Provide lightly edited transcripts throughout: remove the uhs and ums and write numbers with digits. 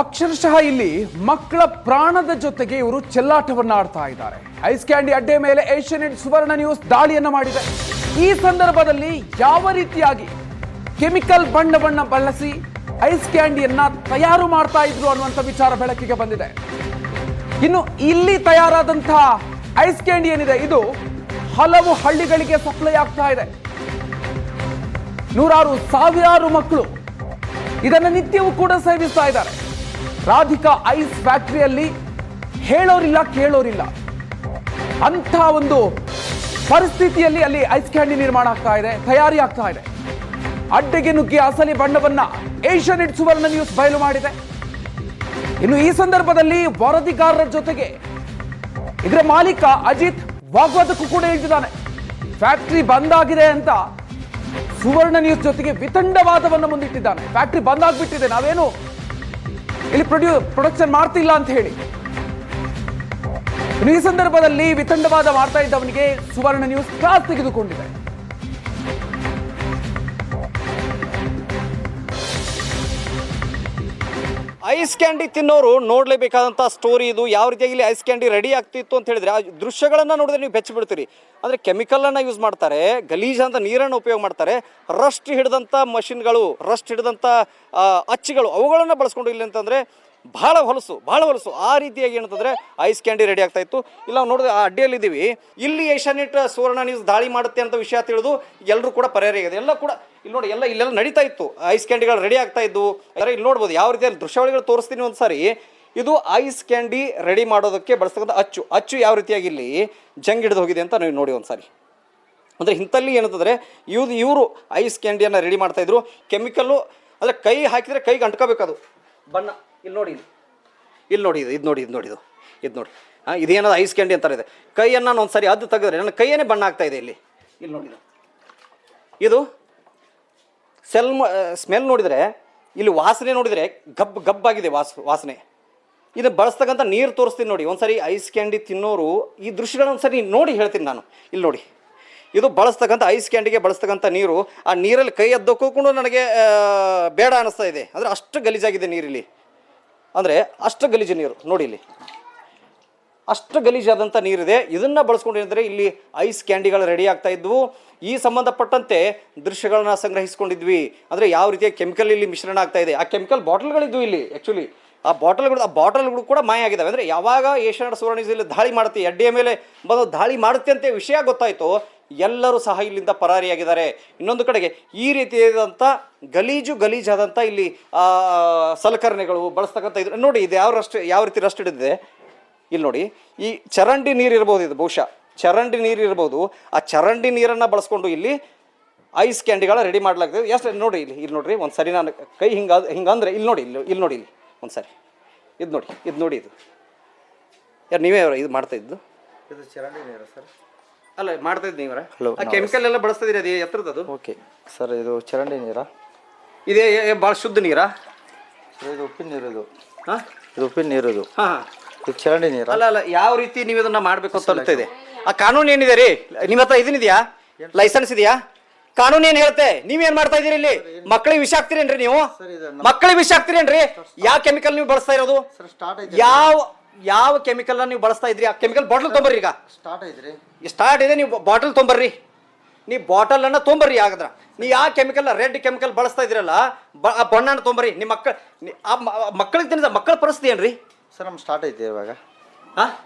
ಅಕ್ಷರಶಃ ಇಲ್ಲಿ ಮಕ್ಕಳ ಪ್ರಾಣದ ಜೊತೆಗೆ ಇವರು ಚೆಲ್ಲಾಟವನ್ನ ಆಡ್ತಾ ಇದ್ದಾರೆ. ಐಸ್ ಕ್ಯಾಂಡಿ ಅಡ್ಡೆ ಮೇಲೆ ಏಷ್ಯಾನೆಟ್ ಸುವರ್ಣ ನ್ಯೂಸ್ ದಾಳಿಯನ್ನ ಮಾಡಿದೆ. ಈ ಸಂದರ್ಭದಲ್ಲಿ ಯಾವ ರೀತಿಯಾಗಿ ಕೆಮಿಕಲ್ ಬಣ್ಣವನ್ನ ಬಳಸಿ ಐಸ್ ಕ್ಯಾಂಡಿಯನ್ನ ತಯಾರು ಮಾಡ್ತಾ ಇದ್ರು ಅನ್ನುವಂಥ ವಿಚಾರ ಬೆಳಕಿಗೆ ಬಂದಿದೆ. ಇನ್ನು ಇಲ್ಲಿ ತಯಾರಾದಂತಹ ಐಸ್ ಕ್ಯಾಂಡಿ ಏನಿದೆ ಇದು ಹಲವು ಹಳ್ಳಿಗಳಿಗೆ ಸಪ್ಲೈ ಆಗ್ತಾ ಇದೆ. ನೂರಾರು ಸಾವಿರಾರು ಮಕ್ಕಳು ಇದನ್ನು ನಿತ್ಯವೂ ಕೂಡ ಸೇವಿಸ್ತಾ ಇದ್ದಾರೆ. ರಾಧಿಕಾ ಐಸ್ ಫ್ಯಾಕ್ಟರಿಯಲ್ಲಿ ಹೇಳೋರಿಲ್ಲ ಕೇಳೋರಿಲ್ಲ ಅಂತ ಒಂದು ಪರಿಸ್ಥಿತಿಯಲ್ಲಿ ಅಲ್ಲಿ ಐಸ್ ಕ್ಯಾಂಡಿ ನಿರ್ಮಾಣ ಆಗ್ತಾ ಇದೆ, ತಯಾರಿ ಆಗ್ತಾ ಇದೆ. ಅಡ್ಡೆಗೆ ನುಗ್ಗಿ ಅಸಲಿ ಬಣ್ಣವನ್ನ ಏಷ್ಯಾನೆಟ್ ಸುವರ್ಣ ನ್ಯೂಸ್ ಬಯಲು ಮಾಡಿದೆ. ಇನ್ನು ಈ ಸಂದರ್ಭದಲ್ಲಿ ವರದಿಗಾರರ ಜೊತೆಗೆ ಇದರ ಮಾಲೀಕ ಅಜಿತ್ ವಾಗ್ವಾದಕ್ಕೂ ಕೂಡ ಇಳಿದಿದ್ದಾನೆ. ಫ್ಯಾಕ್ಟರಿ ಬಂದಾಗಿದೆ ಅಂತ ಸುವರ್ಣ ನ್ಯೂಸ್ ಜೊತೆಗೆ ವಿತಂಡವಾದವನ್ನು ಮುಂದಿಟ್ಟಿದ್ದಾನೆ. ಫ್ಯಾಕ್ಟರಿ ಬಂದಾಗ್ಬಿಟ್ಟಿದೆ, ನಾವೇನು ಇಲ್ಲಿ ಪ್ರೊಡಕ್ಷನ್ ಮಾಡ್ತಿಲ್ಲ ಅಂತ ಹೇಳಿ. ಇನ್ನು ಈ ಸಂದರ್ಭದಲ್ಲಿ ವಿತಂಡವಾದ ಮಾಡ್ತಾ ಇದ್ದವನಿಗೆ ಸುವರ್ಣ ನ್ಯೂಸ್ ಕ್ಲಾಸ್ ತೆಗೆದುಕೊಂಡಿದೆ. ಐಸ್ ಕ್ಯಾಂಡಿ ತಿನ್ನೋರು ನೋಡಲೇಬೇಕಾದಂಥ ಸ್ಟೋರಿ ಇದು. ಯಾವ ರೀತಿಯಾಗಿ ಇಲ್ಲಿ ಐಸ್ ಕ್ಯಾಂಡಿ ರೆಡಿ ಆಗ್ತಿತ್ತು ಅಂತ ಹೇಳಿದ್ರೆ ಆ ದೃಶ್ಯಗಳನ್ನು ನೋಡಿದ್ರೆ ನೀವು ಬೆಚ್ಚಿ ಬಿಡ್ತೀರಿ. ಅಂದರೆ ಕೆಮಿಕಲನ್ನು ಯೂಸ್ ಮಾಡ್ತಾರೆ, ಗಲೀಜಂತ ನೀರನ್ನು ಉಪಯೋಗ ಮಾಡ್ತಾರೆ, ರಸ್ಟ್ ಹಿಡಿದಂಥ ಮಷಿನ್ಗಳು, ರಸ್ಟ್ ಹಿಡಿದಂಥ ಅಚ್ಚುಗಳು ಅವುಗಳನ್ನು ಬಳಸ್ಕೊಂಡು ಇಲ್ಲಿ ಅಂತಂದರೆ ಭಾಳ ಹೊಲಸು ಆ ರೀತಿಯಾಗಿ ಏನಂತಂದರೆ ಐಸ್ ಕ್ಯಾಂಡಿ ರೆಡಿ ಆಗ್ತಾ ಇತ್ತು. ಇಲ್ಲಿ ನಾವು ನೋಡಿದ್ರೆ ಆ ಅಡ್ಡಿಯಲ್ಲಿದ್ದೀವಿ. ಇಲ್ಲಿ ಏಷ್ಯಾನೆಟ್ ಸುವರ್ಣ ನ್ಯೂಸ್ ದಾಳಿ ಮಾಡುತ್ತೆ ಅಂತ ವಿಷಯ ತಿಳಿದು ಎಲ್ಲರೂ ಕೂಡ ಪರಿಹಾರಿಯಾಗಿದೆ. ಎಲ್ಲ ಕೂಡ ಇಲ್ಲಿ ನೋಡಿ ಇಲ್ಲೆಲ್ಲ ನಡೀತಾ ಇತ್ತು, ಐಸ್ ಕ್ಯಾಂಡಿಗಳು ರೆಡಿ ಆಗ್ತಾ ಇದ್ದು. ಇಲ್ಲಿ ನೋಡ್ಬೋದು ಯಾವ ರೀತಿಯಲ್ಲಿ ದೃಶ್ಯಾವಳಿಗಳು ತೋರಿಸ್ತೀನಿ ಒಂದು ಸಾರಿ. ಇದು ಐಸ್ ಕ್ಯಾಂಡಿ ರೆಡಿ ಮಾಡೋದಕ್ಕೆ ಬಳಸ್ತಕ್ಕಂಥ ಅಚ್ಚು ಯಾವ ರೀತಿಯಾಗಿ ಇಲ್ಲಿ ಜಂಗ್ ಹಿಡಿದು ಹೋಗಿದೆ ಅಂತ ನೀವು ನೋಡಿ ಒಂದು ಸಾರಿ. ಅಂದರೆ ಇಂಥಲ್ಲಿ ಏನಂತಂದರೆ ಇವರು ಐಸ್ ಕ್ಯಾಂಡಿಯನ್ನು ರೆಡಿ ಮಾಡ್ತಾಯಿದ್ರು. ಕೆಮಿಕಲ್ಲು ಅಂದರೆ ಕೈ ಹಾಕಿದರೆ ಕೈಗೆ ಅಂಟ್ಕೋಬೇಕದು ಬಣ್ಣ. ಇಲ್ಲಿ ನೋಡಿ ಇದು ನೋಡಿ ಇದೇನದು ಐಸ್ ಕ್ಯಾಂಡಿ ಅಂತಾರೆ. ಇದೆ ಕೈಯನ್ನು ನಾನು ಒಂದು ಸಾರಿ ಅದು ತೆಗೆದ್ರೆ ನನ್ನ ಕೈಯೇ ಬಣ್ಣ ಆಗ್ತಾ ಇದೆ. ಇಲ್ಲಿ ನೋಡಿ ಇದು ಸ್ಮೆಲ್ ನೋಡಿದರೆ, ಇಲ್ಲಿ ವಾಸನೆ ನೋಡಿದರೆ ಗಬ್ಬಾಗಿದೆ ವಾಸನೆ. ಇದು ಬಳಸ್ತಕ್ಕಂಥ ನೀರು ತೋರಿಸ್ತೀನಿ ನೋಡಿ ಒಂದು ಸಾರಿ. ಐಸ್ ಕ್ಯಾಂಡಿ ತಿನ್ನೋರು ಈ ದೃಶ್ಯಗಳನ್ನ ಒಂದು ಸಾರಿ ನೋಡಿ ಹೇಳ್ತೀನಿ ನಾನು. ಇಲ್ಲಿ ನೋಡಿ, ಇದು ಬಳಸ್ತಕ್ಕಂಥ ಐಸ್ ಕ್ಯಾಂಡಿಗೆ ಬಳಸ್ತಕ್ಕಂಥ ನೀರು. ಆ ನೀರಲ್ಲಿ ಕೈ ಎದ್ದೋಕೊಂಡು ನನಗೆ ಬೇಡ ಅನ್ನಿಸ್ತಾ ಇದೆ. ಅಂದರೆ ಅಷ್ಟು ಗಲೀಜಾಗಿದೆ ನೀರಿಲ್ಲಿ, ಅಂದರೆ ಅಷ್ಟು ಗಲೀಜು ನೀರು ನೋಡಿ. ಇಲ್ಲಿ ಅಷ್ಟು ಗಲೀಜಾದಂಥ ನೀರಿದೆ. ಇದನ್ನು ಬಳಸ್ಕೊಂಡು ಏನಂದರೆ ಇಲ್ಲಿ ಐಸ್ ಕ್ಯಾಂಡಿಗಳು ರೆಡಿ ಆಗ್ತಾ ಇದ್ವು. ಈ ಸಂಬಂಧಪಟ್ಟಂತೆ ದೃಶ್ಯಗಳನ್ನ ಸಂಗ್ರಹಿಸ್ಕೊಂಡಿದ್ವಿ. ಅಂದರೆ ಯಾವ ರೀತಿಯ ಕೆಮಿಕಲ್ ಇಲ್ಲಿ ಮಿಶ್ರಣ ಆಗ್ತಾ ಇದೆ. ಆ ಕೆಮಿಕಲ್ ಬಾಟಲ್ಗಳಿದ್ವು ಇಲ್ಲಿ. ಆ್ಯಕ್ಚುಲಿ ಆ ಬಾಟಲ್ಗಳು ಕೂಡ ಮಾಯ ಆಗಿದ್ದಾವೆ. ಅಂದರೆ ಯಾವಾಗ ಏಷ್ಯಾನೆಟ್ ಸುವರ್ಣ ನ್ಯೂಸ್ ಇಲ್ಲಿ ದಾಳಿ ಮಾಡುತ್ತೆ, ಅಡ್ಡಿಯ ಮೇಲೆ ಬಂದು ದಾಳಿ ಮಾಡುತ್ತೆ ಅಂತ ವಿಷಯ ಗೊತ್ತಾಯಿತು, ಎಲ್ಲರೂ ಸಹ ಇಲ್ಲಿಂದ ಪರಾರಿಯಾಗಿದ್ದಾರೆ. ಇನ್ನೊಂದು ಕಡೆಗೆ ಈ ರೀತಿಯಾದಂಥ ಗಲೀಜಾದಂಥ ಇಲ್ಲಿ ಸಲಕರಣೆಗಳು ಬಳಸ್ತಕ್ಕಂಥ ಇದು ನೋಡಿ. ಇದು ಯಾವ ರೀತಿ ರಸ್ಟ್ ಹಿಡಿದಿದೆ ಇಲ್ಲಿ ನೋಡಿ. ಈ ಚರಂಡಿ ನೀರು ಇರ್ಬೋದು, ಇದು ಬಹುಶಃ ಚರಂಡಿ ನೀರು ಇರ್ಬೋದು. ಆ ಚರಂಡಿ ನೀರನ್ನು ಬಳಸ್ಕೊಂಡು ಇಲ್ಲಿ ಐಸ್ ಕ್ಯಾಂಡಿಗಳ ರೆಡಿ ಮಾಡಲಾಗ್ತದೆ. ಎಷ್ಟು ನೋಡಿ ಇಲ್ಲಿ ನೋಡ್ರಿ ಒಂದು ಸರಿ. ನಾನು ಕೈ ಹಿಂಗಂದ್ರೆ ಇಲ್ಲಿ ನೋಡಿ ಇಲ್ಲಿ ಒಂದು ಸರಿ ಇದು ನೋಡಿ ಇದು ಯಾರು ನೀವೇ ಇದು ಮಾಡ್ತಾ ಇದ್ದು? ಇದು ಚರಂಡಿ ನೀರು ಸರ್? ಅಲ್ಲ, ಮಾಡ್ತಾ ಇದ್ದು ನೀವರ? ಹಲೋ, ಕೆಮಿಕಲ್ ಎಲ್ಲ ಬಳಸ್ತಿದ್ದೀರಿ, ಅದು ಎತ್ತರದ ಅದು? ಓಕೆ ಸರ್, ಇದು ಚರಂಡಿ ನೀರಾ? ಇದೇ ಭಾಳ ಶುದ್ಧ ನೀರಾ? ಸರ್ ಇದು ಉಪ್ಪಿನ ನೀರು. ಇದು ಹಾಂ, ಇದು ಉಪ್ಪಿನ ನೀರು. ಇದು ಹಾಂ, ಇದು ಚರಂಡಿ ನೀರು. ಅಲ್ಲ ಯಾವ ರೀತಿ ನೀವು ಇದನ್ನ ಮಾಡಬೇಕು ಅಂತ ಅರ್ಥ ಇದೆ. ಆ ಕಾನೂನು ಏನಿದೆ ರೀ ನಿಮ್ಮ ಹತ್ರ? ಇದನ್ನಿದೆಯಾ, ಲೈಸೆನ್ಸ್ ಇದೆಯಾ? ಕಾನೂನು ಏನ್ ಹೇಳ್ತೆ? ನೀವೇನ್ ಮಾಡ್ತಾ ಇದೀರಿ ಇಲ್ಲಿ? ಮಕ್ಕಳಿಗೆ ವಿಷ ಆಗ್ತೀರೇನ್ರಿ ನೀವು? ಮಕ್ಕಳಿಗೆ ವಿಷ ಆಗ್ತೀರೇನ್ರಿ? ಯಾವ ಕೆಮಿಕಲ್ ನೀವು ಬಳಸ್ತಾ ಇರೋದು? ಯಾವ ಕೆಮಿಕಲ್ ನೀವು ಬಳಸ್ತಾ ಇದ್ರಿ? ಆ ಕೆಮಿಕಲ್ ಬಾಟಲ್ ತೊಂಬರ್ರಿ. ಈಗ ಸ್ಟಾರ್ಟ್ ಇದೆ, ನೀವು ಬಾಟಲ್ ತೊಂಬರ್ರಿ. ನೀವು ಬಾಟಲ್ ಅನ್ನ ತೊಂಬರ್ರಿ. ಆಗದ್ರ ನೀವು ಯಾವ ಕೆಮಿಕಲ್, ರೆಡ್ ಕೆಮಿಕಲ್ ಬಳಸ್ತಾ ಇದ್ರಲ್ಲ, ಆ ಬಣ್ಣನ ತೊಂಬರ್ರಿ. ನಿಮ್ಮ ಮಕ್ಕಳಿಗೆ ತಿನ್ನಿದ ಮಕ್ಕಳ ಪರಿಸ್ಥಿತಿ ಏನ್ರಿ ಸರ್? ನಮ್ ಸ್ಟಾರ್ಟ್ ಐತೆ ಇವಾಗ.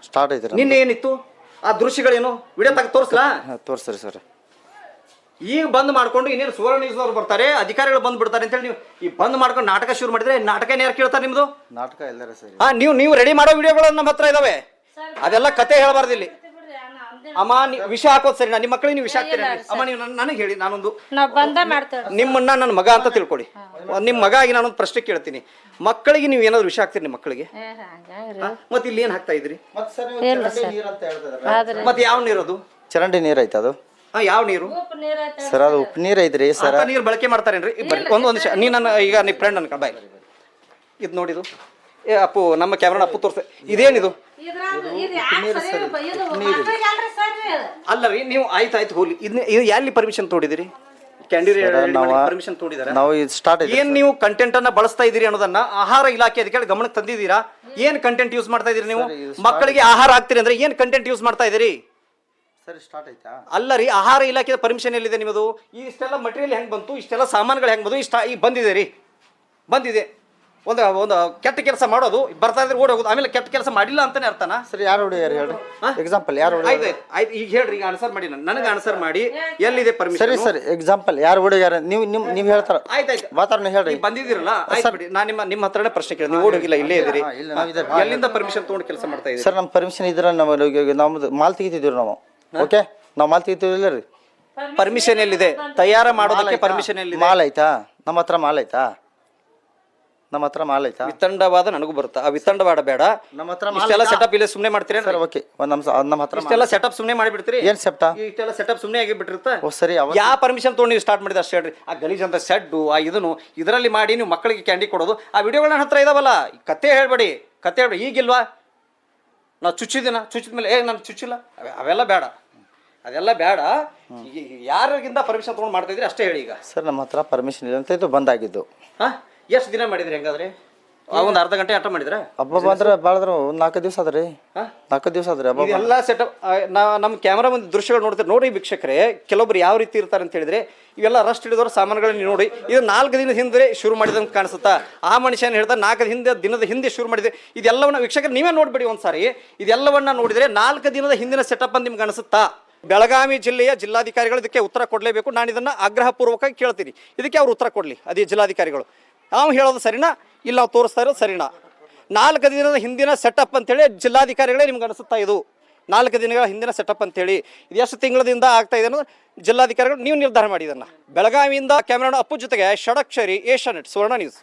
ಸ್ಟಾರ್ಟ್ ಐತೆ. ನಿನ್ನೆ ಏನಿತ್ತು ಆ ದೃಶ್ಯಗಳೇನು? ವಿಡಿಯೋ ತೋರಿಸ್ಲಾ? ತೋರಿಸ್ರಿ ಸರ್. ಈಗ ಬಂದ್ ಮಾಡ್ಕೊಂಡು ಇನ್ನೇನು ಸುವರ್ಣ ನ್ಯೂಸ್ ಅವ್ರು ಬರ್ತಾರೆ, ಅಧಿಕಾರಿಗಳು ಬಂದ್ ಬಿಡ್ತಾರೆ ಅಂತೇಳಿ ನೀವು ಈ ಬಂದ್ ಮಾಡ್ಕೊಂಡು ನಾಟಕ ಶುರು ಮಾಡಿದ್ರೆ ನಾಟಕ ಯಾರು ಕೇಳ್ತಾರೆ? ನಿಮ್ದು ನಾಟಕ ಎಲ್ಲರ ಸರ್. ನೀವು ರೆಡಿ ಮಾಡೋ ವಿಡಿಯೋಗಳು ನಮ್ಮ ಹತ್ರ ಇದಾವೆ. ಅದೆಲ್ಲ ಕತೆ ಹೇಳಬಾರ್ದು ಇಲ್ಲಿ. ಅಮ್ಮ ವಿಷ ಹಾಕೋದು ಸರಿ. ನಿಮ್ಮ ಮಕ್ಕಳಿಗೆ ನೀವು ವಿಷ ಹಾಕ್ತೀರಿ ಅಮ್ಮ? ನೀವು ನನಗೆ ಹೇಳಿ, ನಾನೊಂದು ನಿಮ್ಮನ್ನ ನನ್ನ ಮಗ ಅಂತ ತಿಳ್ಕೊಳ್ಳಿ. ನಿಮ್ಮ ಮಗ ಆಗಿ ನಾನೊಂದು ಪ್ರಶ್ನೆ ಕೇಳ್ತೀನಿ. ಮಕ್ಕಳಿಗೆ ನೀವು ಏನಾದ್ರು ವಿಷ ಹಾಕ್ತೀರಿ ನಿಮ್ಮ ಮಕ್ಕಳಿಗೆ? ಮತ್ತೆ ಇಲ್ಲಿ ಏನ್ ಹಾಕ್ತಾ ಇದ್ರಿ? ಮತ್ತೆ ಯಾವ ನೀರದು? ಚರಂಡಿ ನೀರ್ ಐತೆ ಅದು. ಯಾವ ನೀರು ಸರ್? ಅದು ಉಪ್ಪು ನೀರ್ ಐತ್ರಿ ಸರ್. ನೀರು ಬಳಕೆ ಮಾಡ್ತಾರೇನ್ರಿ? ಬರ್ರಿ ಒಂದು ನಿಮಿಷ. ನೀ ನನ್ನ ಈಗ ನೀ ಫ್ರೆಂಡ್ ಅನ್ಕ ಬಾಯ್. ಇದು ನೋಡಿದು ಅಪ್ಪು, ನಮ್ಮ ಕ್ಯಾಮ್ರಾ ಅಪ್ಪು ತೋರಿಸ. ಇದೇನಿದು? ಅಲ್ಲ ರೀ, ನೀವು ಆಯ್ತು ಹೋಗ್ಲಿ. ಇದು ಎಲ್ಲಿ ಪರ್ಮಿಷನ್ ತೊಗೊಂಡಿದ್ದೀರಿ? ಪರ್ಮಿಷನ್ ತಗೊಂಡಿದ್ದಾರೆ. ನಾವು ಇದು ಸ್ಟಾರ್ಟ್ ಐತೆ ಏನ್ ನೀವು ಕಂಟೆಂಟ್ ಅನ್ನ ಬಳಸ್ತಾ ಇದೀರಿ ಅನ್ನೋದನ್ನ ಆಹಾರ ಇಲಾಖೆ ಅಧಿಕಾರಿ ಗಮನಕ್ಕೆ ತಂದಿದ್ದೀರಾ? ಏನ್ ಕಂಟೆಂಟ್ ಯೂಸ್ ಮಾಡ್ತಾ ಇದೀರಿ ನೀವು? ಮಕ್ಕಳಿಗೆ ಆಹಾರ ಹಾಕ್ತೀರಿ ಅಂದ್ರೆ ಏನ್ ಕಂಟೆಂಟ್ ಯೂಸ್ ಮಾಡ್ತಾ ಇದೀರಿ? ಸರಿ ಸ್ಟಾರ್ಟ್ ಆಯ್ತಾ? ಅಲ್ಲ ರೀ, ಆಹಾರ ಇಲಾಖೆ ಪರ್ಮಿಷನ್ ಎಲ್ಲಿದೆ ನಿಮ್ಮದು? ಇಷ್ಟೆಲ್ಲ ಮಟೀರಿಯಲ್ ಹೆಂಗ್ ಬಂತು? ಇಷ್ಟೆಲ್ಲ ಸಾಮಾನುಗಳು ಹೆಂಗ್ ಬಂದು ಈಗ ಬಂದಿದೆ ರೀ, ಬಂದಿದೆ. ಒಂದು ಕೆಟ್ಟ ಕೆಲಸ ಮಾಡೋದು, ಬರ್ತಾ ಇದ್ರೆ ಓಡಿ ಹೋಗೋದು, ಆಮೇಲೆ ಕೆಟ್ಟ ಕೆಲಸ ಮಾಡಿಲ್ಲ ಅಂತಾನೆ ಅರ್ಥನಾ? ಸರಿ ಯಾರು ಹೊಡಿಯಾರು ಹೇಳ್ರಿ, ಎಕ್ಸಾಂಪಲ್ ಯಾರು ಆಯ್ತು ಆಯ್ತು, ಈಗ ಹೇಳ್ರಿ, ಈಗ ಆನ್ಸರ್ ಮಾಡಿ, ನನಗೆ ಆನ್ಸರ್ ಮಾಡಿ ಎಲ್ಲಿದೆ ಪರ್ಮಿಷನ್? ಸರಿ ಸರಿ ಎಕ್ಸಾಂಪಲ್ ಯಾರು ಹೊಡಿಯಾರ ನೀವು ಹೇಳ್ತಾರ. ಆಯ್ತಾಯ್ತು, ವಾತಾವರಣ ಹೇಳ್ರಿ. ಬಂದಿದ್ದೀರಲ್ಲ, ಆಯ್ತು ಬಿಡಿ, ನಾನು ನಿಮ್ಮ ಹತ್ರನೇ ಪ್ರಶ್ನೆ ಕೇಳಿ, ನೀವು ಓಡಿ ಹೋಗಿಲ್ಲ, ಇಲ್ಲೇ ಇದ್ದೀರಿ, ಎಲ್ಲಿಂದ ಪರ್ಮಿಷನ್ ತಗೊಂಡು ಕೆಲಸ ಮಾಡ್ತಾ ಇದ್ದೀರಿ? ಸರ್ ನಮ್ಮ ಪರ್ಮಿಷನ್ ಇದ್ರೆ ನಮ್ದು ಮಾಲ್ ತೆಗಿತಿದ್ದೀವಿ ನಾವು. ಓಕೆ, ನಾವು ಮಾಲ್ ತೆಗಿತೀವಿಲ್ಲ ರೀ. ಪರ್ಮಿಷನ್ ಎಲ್ಲಿದೆ? ತಯಾರ ಮಾಡೋದಕ್ಕೆ ಪರ್ಮಿಷನ್ ಎಲ್ಲಿದೆ? ಮಾಲ್ ಆಯ್ತಾ? ನಮ್ಮ ಹತ್ರ ಮಾಲ್ ಆಯ್ತಾ? ನಮ್ಮ ಹತ್ರ ಮಾಲ್ ಆಯ್ತಾ? ವಿತಂಡವಾದ ನನಗೂ ಬರುತ್ತಾ? ಆ ವಿತಂಡವಾದ ಬೇಡ, ನಮ್ಮ ಹತ್ರ ಇಷ್ಟೆಲ್ಲ ಸೆಟಪ್ ಇಲ್ಲೇ ಸುಮ್ಮನೆ ಮಾಡ್ತೀರಾ? ಸರ್ ಓಕೆ, ನಮ್ಮ ಹತ್ರ ಇಷ್ಟೆಲ್ಲ ಸೆಟಪ್ ಸುಮ್ಮನೆ ಮಾಡಿಬಿಡ್ತೀರಿ? ಏನ್ ಸೆಪ್ಟಾ? ಇಷ್ಟೆಲ್ಲ ಸೆಟಪ್ ಸುಮ್ಮನೆ ಆಗಿ ಬಿಟ್ಟಿರುತ್ತೆ. ಓ ಸರಿ, ಯಾವ ಪರ್ಮಿಷನ್ ತೊಗೊಂಡು ನೀವು ಸ್ಟಾರ್ಟ್ ಮಾಡಿದ ಅಷ್ಟೇ ಹೇಳ್ರಿ. ಆ ಗಲೀಜ್ ಅಂತ ಸೆಡ್ಡು, ಆ ಇದನ್ನು ಇದರಲ್ಲಿ ಮಾಡಿ ನೀವು ಮಕ್ಕಳಿಗೆ ಕ್ಯಾಂಡಿ ಕೊಡೋದು, ಆ ವಿಡಿಯೋಗಳು ನನ್ನ ಹತ್ರ ಇದಾವಲ್ಲ. ಕತೆ ಹೇಳ್ಬೇಡಿ, ಕತೆ ಹೇಳ್ಬೇಡಿ. ಈಗಿಲ್ವಾ ನಾವು ಚುಚ್ಚಿದ ಮೇಲೆ ನಾನು ಚುಚ್ಚಿಲ್ಲ, ಅವೆಲ್ಲ ಬೇಡ, ಅದೆಲ್ಲ ಬೇಡ. ಯಾರಿಗಿಂದ ಪರ್ಮಿಷನ್ ತೊಗೊಂಡು ಮಾಡ್ತಾ ಇದ್ರಿ ಅಷ್ಟೇ ಹೇಳಿ. ಈಗ ಸರ್ ನಮ್ಮ ಹತ್ರ ಪರ್ಮಿಷನ್ ಇಲ್ಲ ಅಂತ ಇದು ಬಂದಾಗಿದ್ದು. ಎಷ್ಟು ದಿನ ಮಾಡಿದ್ರಿ? ಹೆಂಗಾದ್ರೆ ಒಂದು ಅರ್ಧ ಗಂಟೆ ಆಟ ಮಾಡಿದ್ರೆ ಹಬ್ಬ ಬಂದ್ರೆ ಬಾಳದ್ರು ಒಂದು 4 ದಿವಸ ಆದ್ರಿ. 4 ದಿವಸ ಆದ್ರಿ ಹಬ್ಬ. ಎಲ್ಲ ಸೆಟಪ್ ನಮ್ಮ ಕ್ಯಾಮ್ರಾ ಒಂದು ದೃಶ್ಯಗಳು ನೋಡ್ತಾರೆ ನೋಡಿ ವೀಕ್ಷಕರೇ. ಕೆಲವೊಬ್ರು ಯಾವ ರೀತಿ ಇರ್ತಾರೆ ಅಂತ ಹೇಳಿದ್ರೆ, ಇವೆಲ್ಲ ರಸ್ಟ್ ಹಿಡಿದವ್ರ ಸಾಮಾನುಗಳನ್ನ ನೋಡಿ, ಇದು 4 ದಿನದ ಹಿಂದೆ ಶುರು ಮಾಡಿದಂಗೆ ಕಾಣಿಸುತ್ತಾ? ಆ ಮನುಷ್ಯನ ಹೇಳ್ತಾ 4 ದಿನದ ಹಿಂದೆ ಶುರು ಮಾಡಿದೆ. ಇದೆಲ್ಲವನ್ನ ವೀಕ್ಷಕರು ನೀವೇ ನೋಡ್ಬಿಡಿ ಒಂದ್ಸಾರಿ. ಇದೆಲ್ಲವನ್ನ ನೋಡಿದ್ರೆ 4 ದಿನದ ಹಿಂದಿನ ಸೆಟಪ್ ಅಂತ ನಿಮ್ಗೆ ಅನಿಸುತ್ತಾ? ಬೆಳಗಾವಿ ಜಿಲ್ಲೆಯ ಜಿಲ್ಲಾಧಿಕಾರಿಗಳು ಇದಕ್ಕೆ ಉತ್ತರ ಕೊಡಲೇಬೇಕು. ನಾನು ಇದನ್ನು ಆಗ್ರಹಪೂರ್ವಕವಾಗಿ ಕೇಳ್ತೀನಿ, ಇದಕ್ಕೆ ಅವ್ರು ಉತ್ತರ ಕೊಡಲಿ. ಅದೇ ಜಿಲ್ಲಾಧಿಕಾರಿಗಳು ನಾವು ಹೇಳೋದು ಸರಿನಾ, ಇಲ್ಲ ನಾವು ತೋರಿಸ್ತಾ ಇರೋದು ಸರಿನಾ? 4 ದಿನದ ಹಿಂದಿನ ಸೆಟಪ್ ಅಂತೇಳಿ ಜಿಲ್ಲಾಧಿಕಾರಿಗಳೇ ನಿಮ್ಗೆ ಅನಿಸುತ್ತಾ? ಇದು 4 ದಿನಗಳ ಹಿಂದಿನ ಸೆಟಪ್ ಅಂತೇಳಿ ಇದು ಎಷ್ಟು ತಿಂಗಳದಿಂದ ಆಗ್ತಾ ಇದೆ ಅನ್ನೋದು ಜಿಲ್ಲಾಧಿಕಾರಿಗಳು ನೀವು ನಿರ್ಧಾರ ಮಾಡಿ. ಇದನ್ನು ಬೆಳಗಾವಿಯಿಂದ ಕ್ಯಾಮ್ರಾನ ಅಪ್ಪು ಜೊತೆಗೆ ಷಡಕ್ಷರಿ, ಏಷ್ಯಾನೆಟ್ ಸುವರ್ಣ ನ್ಯೂಸ್.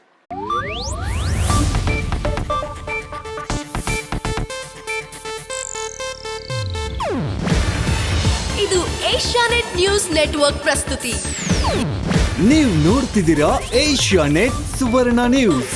ಇದು ಏಷ್ಯಾನೆಟ್ ನ್ಯೂಸ್ ನೆಟ್ವರ್ಕ್ ಪ್ರಸ್ತುತಿ. ನೀವು ನೋಡ್ತಿದ್ದೀರಾ ಏಷ್ಯಾನೆಟ್ ಸುವರ್ಣ ನ್ಯೂಸ್.